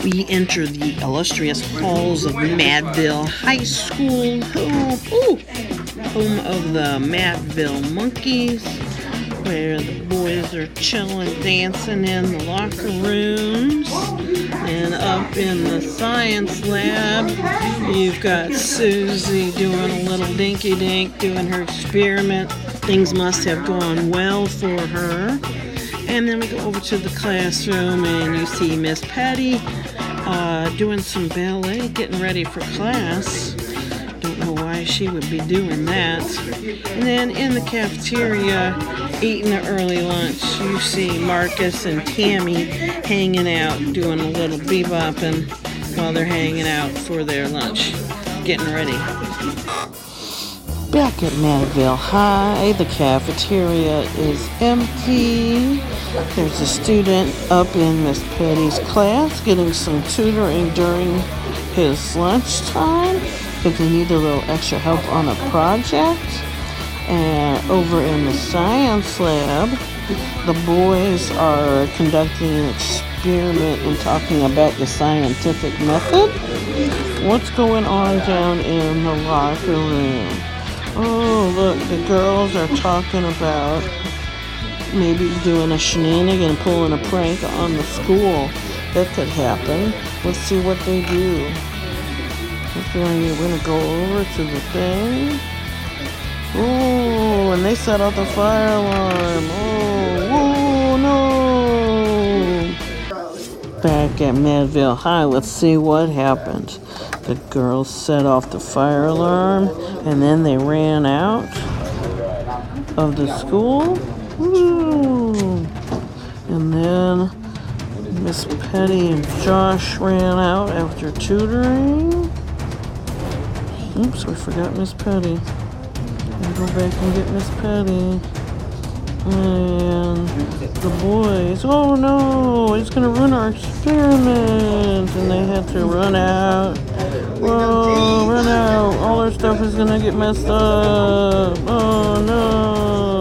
we enter the illustrious halls of Madville High School, home of the Madville Monkeys, where the boys are chilling, dancing in the locker rooms. And up in the science lab, you've got Susie doing a little dinky-dink, doing her experiment. Things must have gone well for her. And then we go over to the classroom, and you see Miss Patty doing some ballet, getting ready for class. Don't know why she would be doing that. And then in the cafeteria, eating the early lunch, you see Marcus and Tammy hanging out, doing a little bebopping while they're hanging out for their lunch, getting ready. Back at Madville High, the cafeteria is empty. There's a student up in Miss Petty's class getting some tutoring during his lunchtime if they need a little extra help on a project. And over in the science lab, the boys are conducting an experiment and talking about the scientific method. What's going on down in the locker room? Oh, look, the girls are talking about maybe doing a shenanigan, pulling a prank on the school. That could happen. Let's see what they do. We're going to go over to the thing. Oh, and they set off the fire alarm. Oh, no. Back at Madville High, let's see what happened. The girls set off the fire alarm, and then they ran out of the school. Woo. And then Miss Petty and Josh ran out after tutoring. Oops, we forgot Miss Petty. We'll go back and get Miss Petty. And the boys, oh no, it's gonna ruin our experiment. And they had to run out. Whoa, run out. All our stuff is gonna get messed up. Oh no.